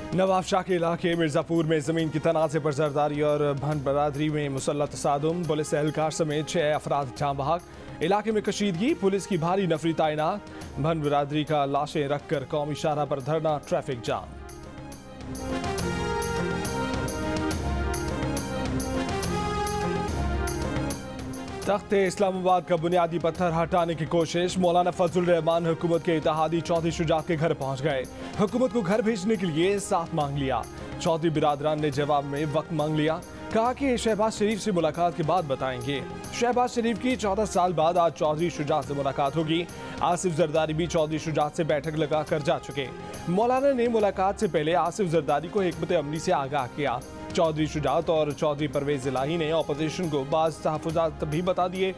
नवाब शाह के इलाके मिर्जापुर में जमीन की तनाज़े पर जरदारी और भन बरादरी में मुसल्लह तसादुम। पुलिस एहलकार समेत 6 अफराद जाम बहक। इलाके में कशीदगी, पुलिस की भारी नफरी तैनात। भन बरादरी का लाशें रखकर कौमी शाहराह पर धरना, ट्रैफिक जाम। तख्ते इस्लामाबाद का बुनियादी पत्थर हटाने की कोशिश। मौलाना फजल रहमान हुकूमत के इत्तेहादी चौधरी शुजात के घर पहुंच गए। हुकूमत को घर भेजने के लिए साथ मांग लिया। चौधरी बिरादरान ने जवाब में वक्त मांग लिया। कहा कि शहबाज शरीफ से मुलाकात के बाद बताएंगे। शहबाज शरीफ की 14 साल बाद आज चौधरी शुजात से मुलाकात होगी। आसिफ जरदारी भी चौधरी शुजात से बैठक लगा कर जा चुके। मौलाना ने मुलाकात से पहले आसिफ जरदारी को हिकमत अमली से आगाह किया। चौधरी शुजात और चौधरी परवेज इलाही ने अपोजिशन को बाज़ तहफ़्फ़ुज़ात भी बता दिए।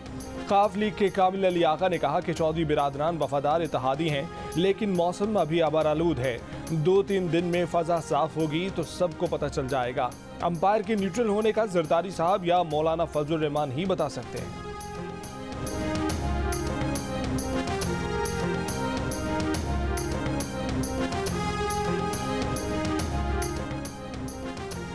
खाफ लीग के कामिल अली आगा ने कहा कि चौधरी बिरादरान वफादार इत्तेहादी हैं, लेकिन मौसम अभी आबारालूद है। 2-3 दिन में फ़ज़ा साफ होगी तो सबको पता चल जाएगा। अंपायर के न्यूट्रल होने का जरदारी साहब या मौलाना फजल रहमान ही बता सकते हैं।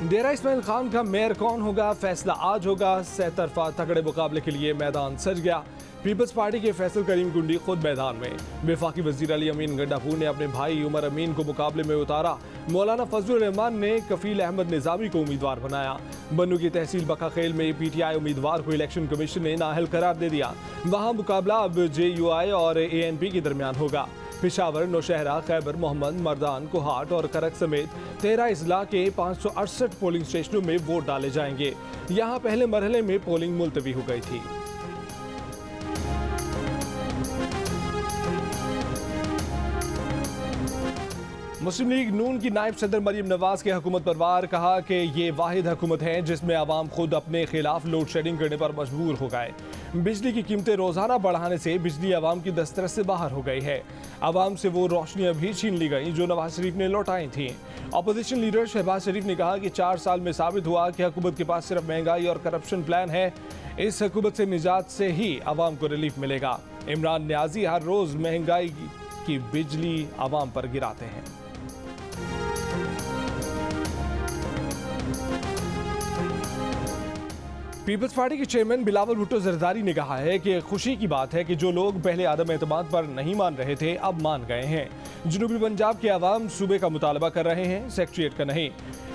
डेरा इस्माइल खान का मेयर कौन होगा, फैसला आज होगा। सहतरफा तगड़े मुकाबले के लिए मैदान सज गया। पीपल्स पार्टी के फैसल करीम गुंडी खुद मैदान में। वफाकी वजीर अली अमीन गंडापुर ने अपने भाई उमर अमीन को मुकाबले में उतारा। मौलाना फजल रहमान ने कफील अहमद निजामी को उम्मीदवार बनाया। बन्नू की तहसील बकाखेल में PTI उम्मीदवार को इलेक्शन कमीशन ने नाअहल करार दे दिया। वहाँ मुकाबला अब JUI और ANP के दरमियान होगा। पेशावर, नौशहरा, खैबर मोहम्मद, मर्दान, कोहाट और करक समेत 13 अजला के 568 पोलिंग स्टेशनों में वोट डाले जाएंगे। यहाँ पहले मरहले में पोलिंग मुलतवी हो गई थी। मुस्लिम लीग नून की नायब सदर मरीम नवाज के हुकूमत परवार कहा कि ये वाहिद हुकूमत है जिसमें आवाम खुद अपने खिलाफ लोड शेडिंग करने पर मजबूर हो गए। बिजली की कीमतें रोजाना बढ़ाने से बिजली आवाम की दस्तरस से बाहर हो गई है। आवाम से वो रोशनियां भी छीन ली गई जो नवाज शरीफ ने लौटाई थी। अपोजिशन लीडर शहबाज शरीफ ने कहा कि 4 साल में साबित हुआ कि हुकूमत के पास सिर्फ महंगाई और करप्शन प्लान है। इस हुकूमत से निजात से ही आवाम को रिलीफ मिलेगा। इमरान न्याजी हर रोज महंगाई की बिजली आवाम पर गिराते हैं। पीपल्स पार्टी के चेयरमैन बिलावल भुट्टो जरदारी ने कहा है कि खुशी की बात है कि जो लोग पहले आदम एतमाद पर नहीं मान रहे थे अब मान गए हैं। जनूबी पंजाब के अवाम सूबे का मुतालबा कर रहे हैं, सेक्रेटरीट का नहीं।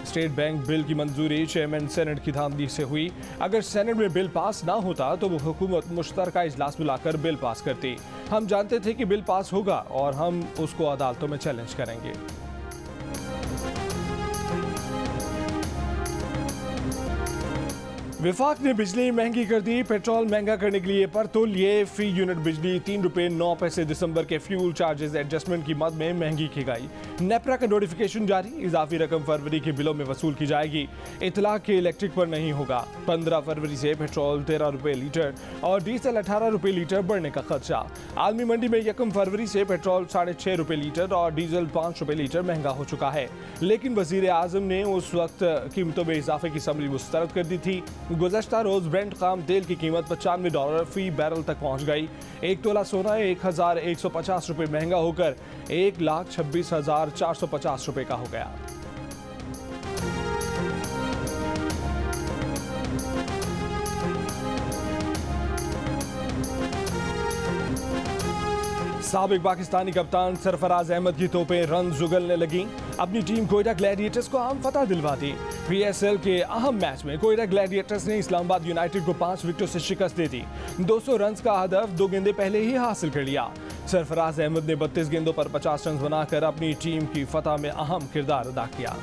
स्टेट बैंक बिल की मंजूरी चेयरमैन सेनेट की धांधली से हुई। अगर सेनेट में बिल पास ना होता तो हुकूमत मुश्तरका इजलास बुलाकर बिल पास करती। हम जानते थे कि बिल पास होगा और हम उसको अदालतों में चैलेंज करेंगे। विफाक ने बिजली महंगी कर दी। पेट्रोल महंगा करने के लिए पर तोलिए फी यूनिट बिजली 3 रुपये 9 पैसे दिसंबर के फ्यूल चार्जेस एडजस्टमेंट की मद में महंगी की गई। नेपरा का नोटिफिकेशन जारी। इजाफी रकम फरवरी के बिलों में वसूल की जाएगी। इतलाक के इलेक्ट्रिक पर नहीं होगा। 15 फरवरी से पेट्रोल 13 रुपये लीटर और डीजल 18 रुपये लीटर बढ़ने का खदशा। आलमी मंडी में 1 फरवरी से पेट्रोल 6.5 रुपये लीटर और डीजल 5 रुपये लीटर महंगा हो चुका है। लेकिन वजीर आजम ने उस वक्त कीमतों में इजाफे की समरी मुस्तरद कर दी थी। गुज़श्ता रोज ब्रेंट खाम तेल की कीमत $95 फी बैरल तक पहुंच गई। 1 तोला सोना 1150 रुपये महंगा होकर 1,26,450 रुपये का हो गया। साबिक पाकिस्तानी कप्तान सरफराज अहमद की तोपें रन जुगलने लगी। अपनी टीम कोयटा ग्लैडिएटर्स को अहम फतह दिलवा दी। PSL के अहम मैच में कोयटा ग्लैडिएटर्स ने इस्लामाबाद यूनाइटेड को 5 विकेटों से शिकस्त दे दी। 200 रन का हदफ 2 गेंदे पहले ही हासिल कर लिया। सरफराज अहमद ने 32 गेंदों पर 50 रन बनाकर अपनी टीम की फतह में अहम किरदार अदा किया।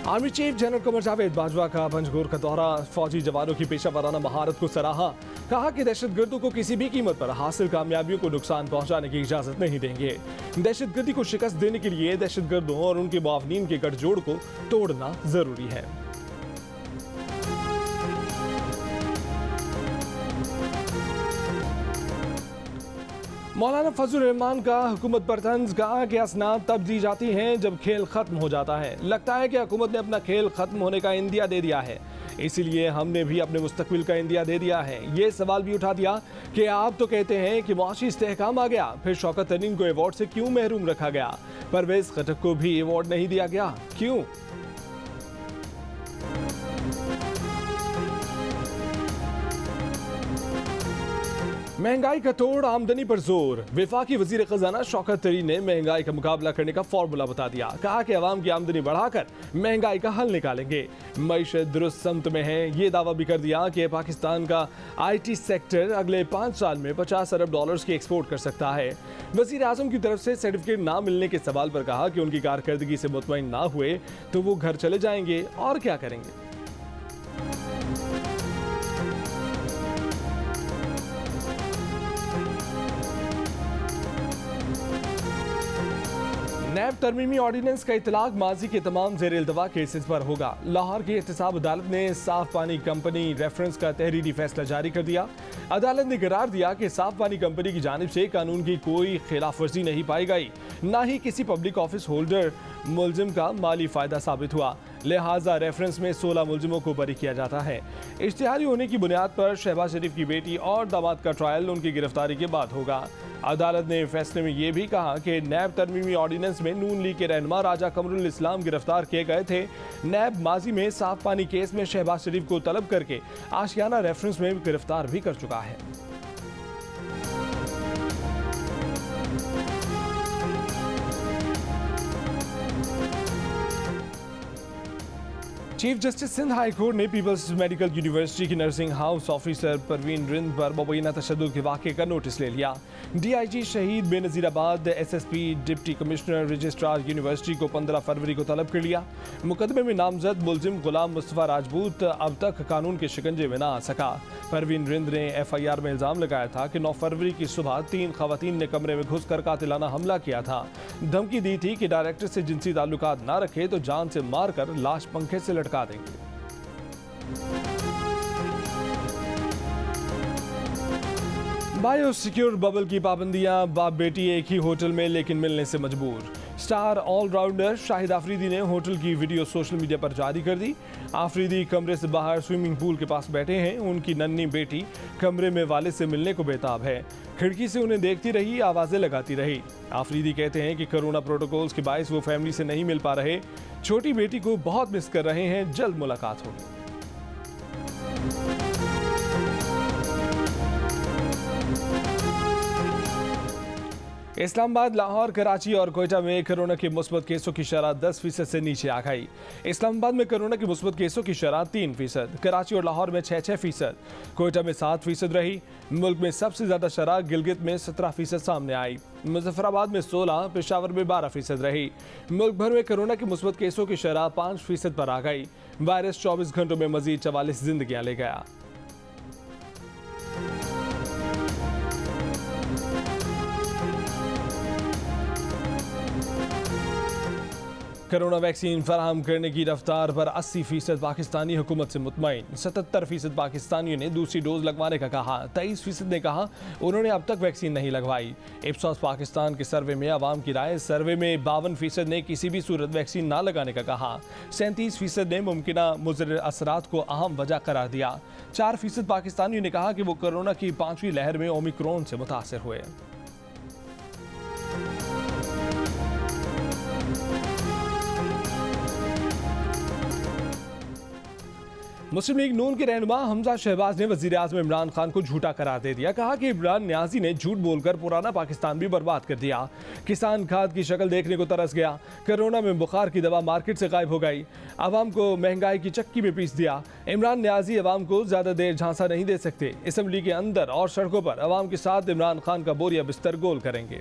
Army chief general Qamar Javed Bajwa का पंजगोर का दौरा। फौजी जवानों की पेशा वराना महारत को सराहा। कहा कि दहशतगर्दों को किसी भी कीमत पर हासिल कामयाबियों को नुकसान पहुंचाने की इजाजत नहीं देंगे। दहशतगर्दी को शिकस्त देने के लिए दहशतगर्दों और उनके मुआवनीन के गठजोड़ को तोड़ना जरूरी है। मौलाना फजल रहमान का हुकूमत पर तंज। कहा कि असनाद तब दी जाती हैं जब खेल खत्म हो जाता है। लगता है कि हुकूमत ने अपना खेल खत्म होने का इंदिया दे दिया है। इसीलिए हमने भी अपने मुस्तकबिल का इंदिया दे दिया है। ये सवाल भी उठा दिया कि आप तो कहते हैं कि मुआशी इस्तेहकाम आ गया, फिर शौकत तरीन को अवार्ड से क्यों महरूम रखा गया? परवेज खटक को भी अवार्ड नहीं दिया गया, क्यों? महंगाई का तोड़, आमदनी पर जोर। वफाकी वजीर खजाना शौकत तरीन ने महंगाई का मुकाबला करने का फॉर्मूला बता दिया। कहा कि अवाम की आमदनी बढ़ाकर महंगाई का हल निकालेंगे। मईशत दुरुस्त समत में है। ये दावा भी कर दिया कि पाकिस्तान का IT सेक्टर अगले 5 साल में 50 अरब डॉलर्स की एक्सपोर्ट कर सकता है। वजीर आजम की तरफ से सर्टिफिकेट ना मिलने के सवाल पर कहा कि उनकी कारकर्दगी से मुतमईन ना हुए तो वो घर चले जाएंगे और क्या करेंगे। नैब तरमीमी ऑर्डिनेंस का इतलाक माजी के तमाम ज़ेर इल्तवा केसेस पर होगा। लाहौर की एहतसाब अदालत ने साफ पानी कंपनी रेफरेंस का तहरीरी फैसला जारी कर दिया। अदालत ने करार दिया कि साफ पानी कंपनी की जानिब से कानून की कोई खिलाफ वर्जी नहीं पाई गई, ना ही किसी पब्लिक ऑफिस होल्डर मुलजिम का माली फायदा साबित हुआ। लिहाजा रेफरेंस में 16 मुलजिमों को बरी किया जाता है। इश्तिहारी होने की बुनियाद पर शहबाज शरीफ की बेटी और दामाद का ट्रायल उनकी गिरफ्तारी के बाद होगा। अदालत ने फैसले में यह भी कहा कि नैब तरमीमी ऑर्डिनेंस में नून लीग के रहनुमा राजा कमरुल इस्लाम गिरफ्तार किए गए थे। नैब माजी में साफ पानी केस में शहबाज शरीफ को तलब करके आशियाना रेफरेंस में गिरफ्तार भी कर चुका है। Chief justice Sindh high court ने पीपल्स मेडिकल यूनिवर्सिटी की nursing house officer Parveen Rind पर मुबैना तशद्दुद के वाक़े का नोटिस ले लिया। DIG शहीद Benazirabad SSP deputy commissioner registrar university को 15 फरवरी को तलब कर लिया। मुकदमे में नामजद मुलजिम गुलाम मुस्तफ़ा राजपूत अब तक कानून के शिकंजे में न आ सका। परवीन रिंद ने FIR में इल्ज़ाम लगाया था कि 9 फरवरी की सुबह 3 ख़वातीन ने कमरे में घुसकर कातिलाना हमला किया था। धमकी दी थी कि डायरेक्टर से जिनसी ताल्लुकात न रखे तो जान से मारकर लाश पंखे से लटका देंगे। बायोसिक्योर बबल की पाबंदियां, बाप बेटी एक ही होटल में लेकिन मिलने से मजबूर। स्टार ऑलराउंडर शाहिद आफरीदी ने होटल की वीडियो सोशल मीडिया पर जारी कर दी। आफरीदी कमरे से बाहर स्विमिंग पूल के पास बैठे हैं। उनकी नन्ही बेटी कमरे में वाले से मिलने को बेताब है। खिड़की से उन्हें देखती रही, आवाजें लगाती रही। आफरीदी कहते हैं कि कोरोना प्रोटोकॉल्स के बायस वो फैमिली से नहीं मिल पा रहे। छोटी बेटी को बहुत मिस कर रहे हैं। जल्द मुलाकात होगी। इस्लामाबाद, लाहौर, कराची और कोयटा में कोरोना के मुस्बत केसों की शरह 10% से नीचे आ गई। इस्लामाबाद में कोरोना के मुस्बत केसों की शरह 3%, कराची और लाहौर में 6%, कोयटा में 7% रही। मुल्क में सबसे ज़्यादा शरह गिलगित में 17% सामने आई। मुजफ्फराबाद में 16, पेशावर में 12% रही। मुल्क भर में कोरोना के मुस्बत केसों की शरह 5% पर आ गई। वायरस 24 घंटों में मजीद 44 जिंदगियां ले गया। कोरोना वैक्सीन फराहम करने की रफ्तार पर 80% पाकिस्तानी हुकूमत से मुतमईन। 77% पाकिस्तानियों ने दूसरी डोज लगवाने का कहा। 23% ने कहा उन्होंने अब तक वैक्सीन नहीं लगवाई। इप्सॉस पाकिस्तान के सर्वे में आवाम की राय। सर्वे में 52% ने किसी भी सूरत वैक्सीन ना लगाने का कहा। 37% ने मुमकिना मुज़र असरात को अहम वजह करार दिया। 4% पाकिस्तानियों ने कहा कि वो कोरोना की 5वीं लहर में ओमिक्रॉन से मुतासर हुए। मुस्लिम लीग नून के रहनुमा हमजा शहबाज ने वजीर आज़म इमरान खान को झूठा करार दे दिया। कहा कि इमरान न्याजी ने झूठ बोलकर पुराना पाकिस्तान भी बर्बाद कर दिया। किसान खाद की शक्ल देखने को तरस गया। कोरोना में बुखार की दवा मार्केट से गायब हो गई। आवाम को महंगाई की चक्की में पीस दिया। इमरान न्याजी आवाम को ज्यादा देर झांसा नहीं दे सकते। असम्बली के अंदर और सड़कों पर आवाम के साथ इमरान खान का बोरिया बिस्तर गोल करेंगे।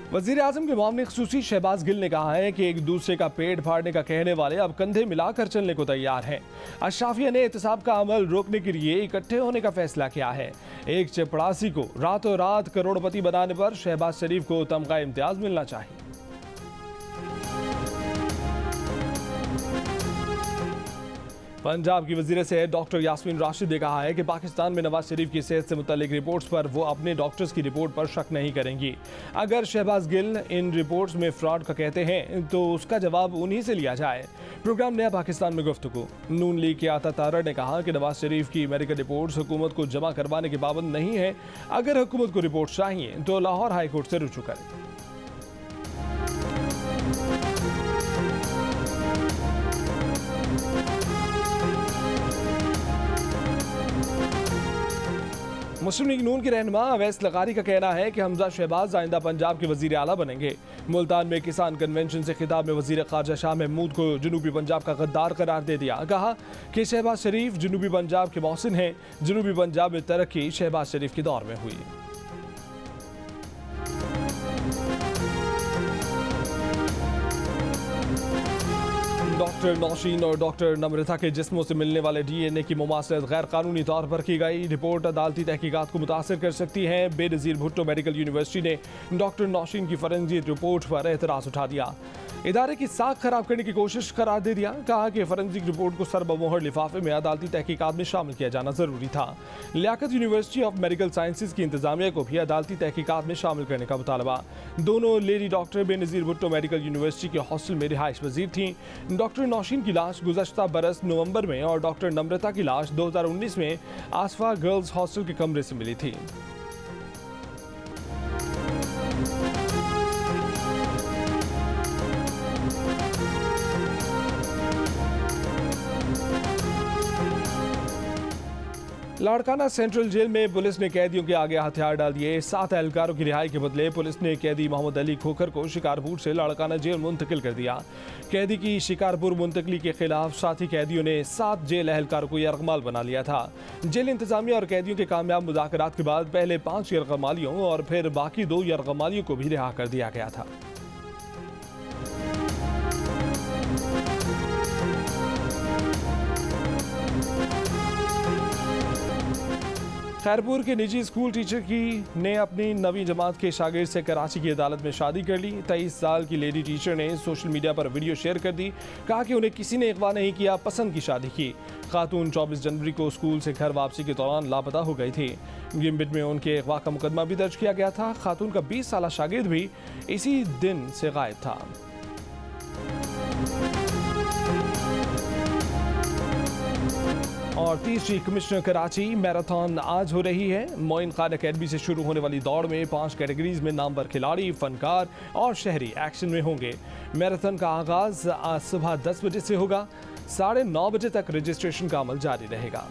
वज़ीर आज़म के मामले ख़ुसूसी शहबाज गिल ने कहा है कि एक दूसरे का पेट फाड़ने का कहने वाले अब कंधे मिलाकर चलने को तैयार हैं। अशराफिया ने एहतसाब का अमल रोकने के लिए इकट्ठे होने का फैसला किया है। एक चपड़ासी को रातों रात करोड़पति बनाने पर शहबाज शरीफ को तमगा इम्तियाज मिलना चाहिए। पंजाब की वज़ीर सेहत डॉक्टर यास्मीन राशिद ने कहा है कि पाकिस्तान में नवाज शरीफ की सेहत से मुतालिक रिपोर्ट्स पर वो अपने डॉक्टर्स की रिपोर्ट पर शक नहीं करेंगी। अगर शहबाज गिल इन रिपोर्ट्स में फ्रॉड का कहते हैं तो उसका जवाब उन्हीं से लिया जाए। प्रोग्राम नया पाकिस्तान में गुफ्तगू। नून लीग के आता तारा ने कहा कि नवाज शरीफ की मेडिकल रिपोर्ट्स हुकूमत को जमा करवाने के पाबंद नहीं है। अगर हुकूमत को रिपोर्ट चाहिए तो लाहौर हाई कोर्ट से रुजू करें। मुस्लिम लीग नून के रहनुमा अवैस लगारी का कहना है कि हमजा शहबाज आइंदा पंजाब के वजीर आला बनेंगे। मुल्तान में किसान कन्वेंशन से खिताब में वजीर खारजा शाह महमूद को जनूबी पंजाब का गद्दार करार दे दिया। कहा कि शहबाज शरीफ जनूबी पंजाब के मौसिन हैं। जनूबी पंजाब में तरक्की शहबाज शरीफ के दौर में हुई। डॉक्टर नौशीन और डॉक्टर नम्रता के जिस्मों से मिलने वाले डीएनए की मुमासलत गैर कानूनी तौर पर की गई। रिपोर्ट अदालती तहकीकात को मुतासर कर सकती है। बेनज़ीर भुट्टो मेडिकल यूनिवर्सिटी ने डॉक्टर नौशीन की फॉरेंसिक रिपोर्ट पर एतराज़ उठा दिया। इदारे की साख खराब करने की कोशिश करार दे दिया। कहा कि फॉरेंसिक रिपोर्ट को सरबमोहर लिफाफे में अदालती तहकीकात में शामिल किया जाना जरूरी था। Liaquat University of Medical Sciences की इंतजामिया को भी अदालती तहकीकात में शामिल करने का मुतालबा। दोनों lady doctor Benazir Bhutto medical university के हॉस्टल में रिहाइश पजीर थीं। डॉक्टर नौशीन की लाश गुज़श्ता बरस नवंबर में और डॉक्टर नम्रता की लाश 2019 में आसफा गर्ल्स हॉस्टल के कमरे से मिली थी। लाड़काना सेंट्रल जेल में पुलिस ने कैदियों के आगे हथियार डाल दिए। 7 एहलकारों की रिहाई के बदले पुलिस ने कैदी मोहम्मद अली खोखर को शिकारपुर से लाड़काना जेल मुंतकिल कर दिया। कैदी की शिकारपुर मुंतकली के खिलाफ साथी कैदियों ने 7 जेल एहलकारों को यरगमाल बना लिया था। जेल इंतजामिया और कैदियों के कामयाब मुज़ाकरात के बाद पहले 5 यरगमालियों और फिर बाकी 2 यरगमालियों को भी रिहा कर दिया गया था। खैरपुर के निजी स्कूल टीचर की ने अपनी 9वीं जमात के शागिर्द से कराची की अदालत में शादी कर ली। 23 साल की लेडी टीचर ने सोशल मीडिया पर वीडियो शेयर कर दी। कहा कि उन्हें किसी ने अगवा नहीं किया, पसंद की शादी की। खातून 24 जनवरी को स्कूल से घर वापसी के दौरान लापता हो गई थी। गिम्बिट में उनके अगवा का मुकदमा भी दर्ज किया गया था। खातून का 20 साला शागिर्द भी इसी दिन से गायब था। और तीसरी कमिश्नर कराची मैराथन आज हो रही है। मोइन खान अकेडमी से शुरू होने वाली दौड़ में 5 कैटेगरीज में नामवर खिलाड़ी, फनकार और शहरी एक्शन में होंगे। मैराथन का आगाज आज सुबह 10 बजे से होगा। 9:30 बजे तक रजिस्ट्रेशन का अमल जारी रहेगा।